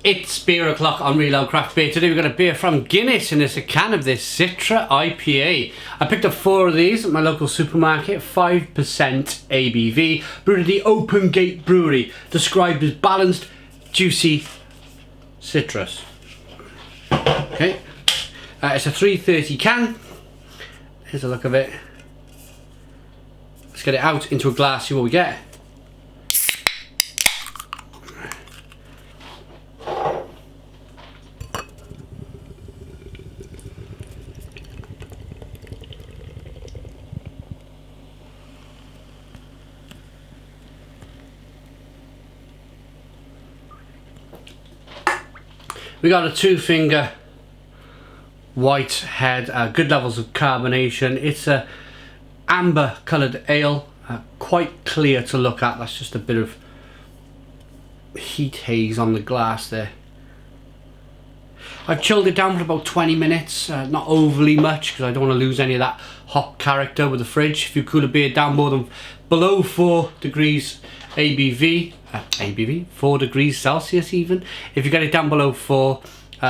It's beer o'clock on Real Ale Craft Beer. Today we've got a beer from Guinness and it's a can of this Citra IPA. I picked up 4 of these at my local supermarket, 5% ABV, brewed at the Open Gate Brewery, described as balanced, juicy citrus. Okay, it's a 330 can. Here's a look of it. Let's get it out into a glass, see what we get. We got a 2-finger white head, good levels of carbonation. It's a amber coloured ale, quite clear to look at. That's just a bit of heat haze on the glass there. I've chilled it down for about 20 minutes, not overly much because I don't want to lose any of that hop character with the fridge. If you cool a beer down more than below 4 degrees ABV, 4 degrees Celsius even, if you get it down below 4,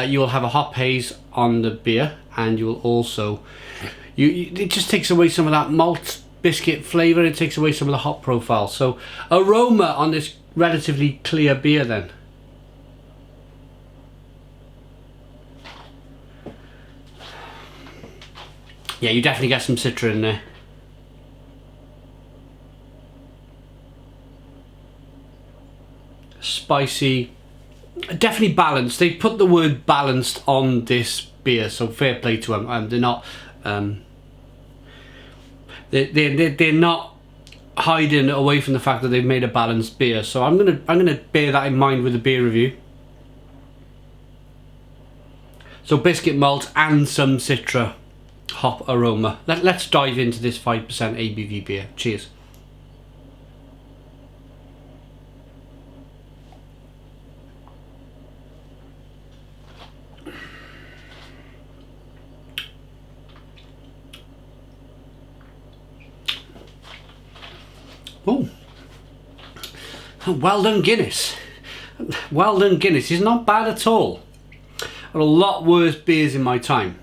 you will have a hop haze on the beer, and you will also, it just takes away some of that malt biscuit flavour, it takes away some of the hop profile. So aroma on this relatively clear beer then. Yeah, you definitely get some Citra in there. Spicy, definitely balanced. They put the word balanced on this beer, so fair play to them. They're not they're not hiding away from the fact that they've made a balanced beer. So I'm gonna bear that in mind with the beer review. So biscuit malt and some Citra hop aroma. Let's dive into this 5% ABV beer. Cheers. Oh, well done Guinness. Well done Guinness. It's not bad at all. I've had a lot worse beers in my time.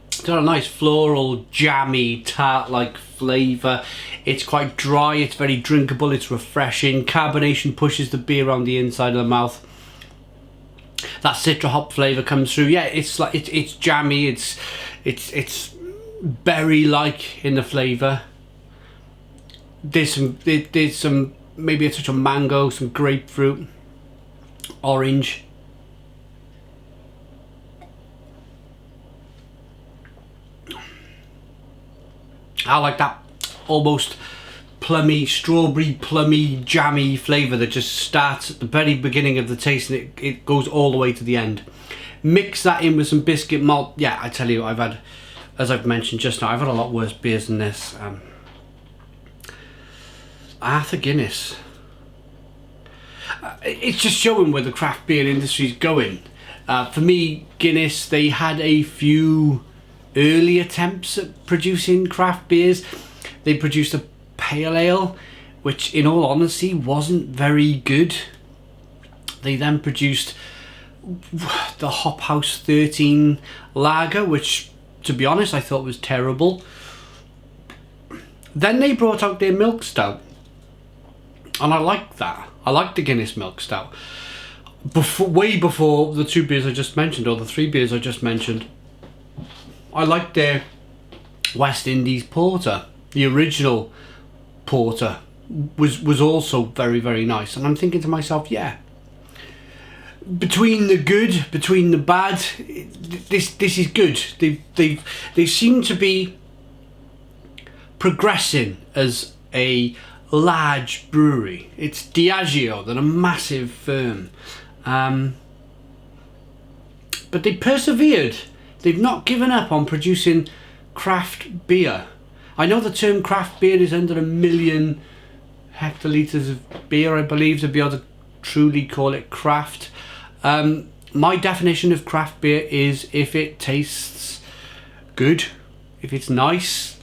It's got a nice floral, jammy, tart-like flavour. It's quite dry, it's very drinkable, it's refreshing. Carbonation pushes the beer on the inside of the mouth. That Citra hop flavour comes through. Yeah, it's like it's jammy. It's berry-like in the flavour. There's some maybe a touch of mango, some grapefruit, orange. I like that almost plummy, strawberry plummy, jammy flavour that just starts at the very beginning of the taste and it goes all the way to the end. Mix that in with some biscuit malt. Yeah, I tell you, I've had, as I've mentioned just now, I've had a lot worse beers than this. Arthur Guinness. It's just showing where the craft beer industry is going. For me, Guinness, they had a few early attempts at producing craft beers. They produced a pale ale, which in all honesty wasn't very good. They then produced the Hop House 13 lager, which to be honest I thought was terrible. Then they brought out their milk stout, and I liked that. I liked the Guinness milk stout. Way before the 2 beers I just mentioned, or the 3 beers I just mentioned, I liked their West Indies porter. The original porter was also very, very nice, and I'm thinking to myself, yeah, between the good, between the bad, this is good. They seem to be progressing as a large brewery. It's Diageo, they're a massive firm, but they persevered. They've not given up on producing craft beer. I know the term craft beer is under 1 million hectolitres of beer, I believe, to be able to truly call it craft. My definition of craft beer is if it tastes good, if it's nice,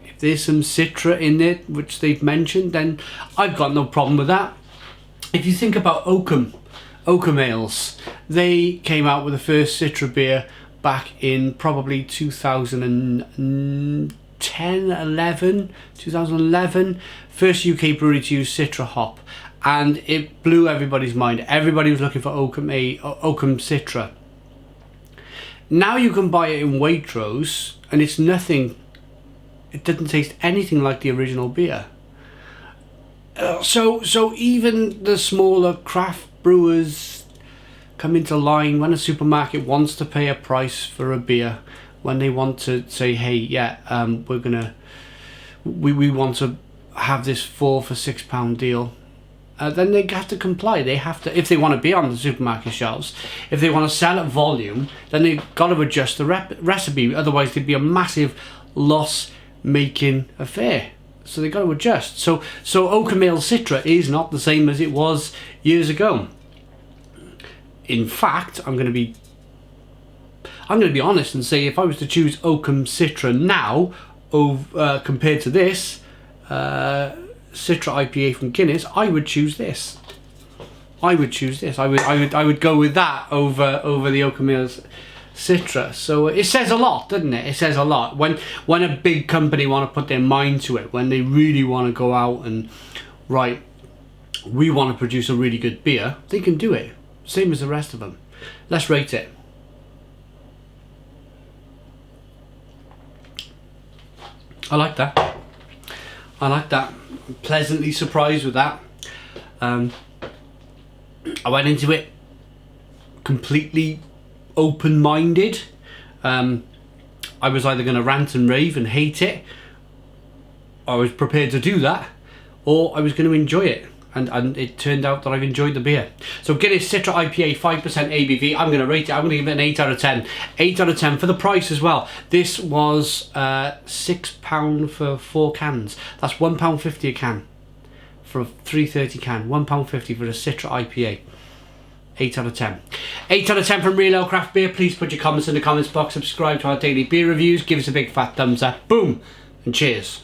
if there's some Citra in it, which they've mentioned, then I've got no problem with that. If you think about Oakham Ales, they came out with the first Citra beer back in probably 2011. First UK brewery to use Citra hop, and it blew everybody's mind. Everybody was looking for Oakham Citra. Now you can buy it in Waitrose, and it's nothing. It doesn't taste anything like the original beer. So even the smaller craft brewers come into line when a supermarket wants to pay a price for a beer, when they want to say, hey, yeah, we want to have this £4 for £6 deal. Then they have to comply. They have to, if they want to be on the supermarket shelves, if they want to sell at volume, then they've got to adjust the recipe. Otherwise, there'd be a massive loss-making affair. So they've got to adjust. So Oakham Ale Citra is not the same as it was years ago. In fact, I'm going to be honest and say, if I was to choose Oakham Citra now, compared to this Citra IPA from Guinness, I would choose this. I would go with that over the Oakham Ale Citra. So it says a lot, doesn't it? It says a lot when a big company want to put their mind to it, when they really want to go out and, right, we want to produce a really good beer, they can do it. Same as the rest of them. Let's rate it. I like that. I'm pleasantly surprised with that. I went into it completely open-minded. I was either going to rant and rave and hate it, I was prepared to do that, or I was going to enjoy it. And it turned out that I've enjoyed the beer. So Guinness Citra IPA, 5% ABV. I'm going to rate it. I'm going to give it an 8 out of 10. 8 out of 10 for the price as well. This was £6 for 4 cans. That's £1.50 a can for a 330 can. £1.50 for a Citra IPA. 8 out of 10. 8 out of 10 from Real Ale Craft Beer. Please put your comments in the comments box. Subscribe to our daily beer reviews. Give us a big fat thumbs up. Boom. And cheers.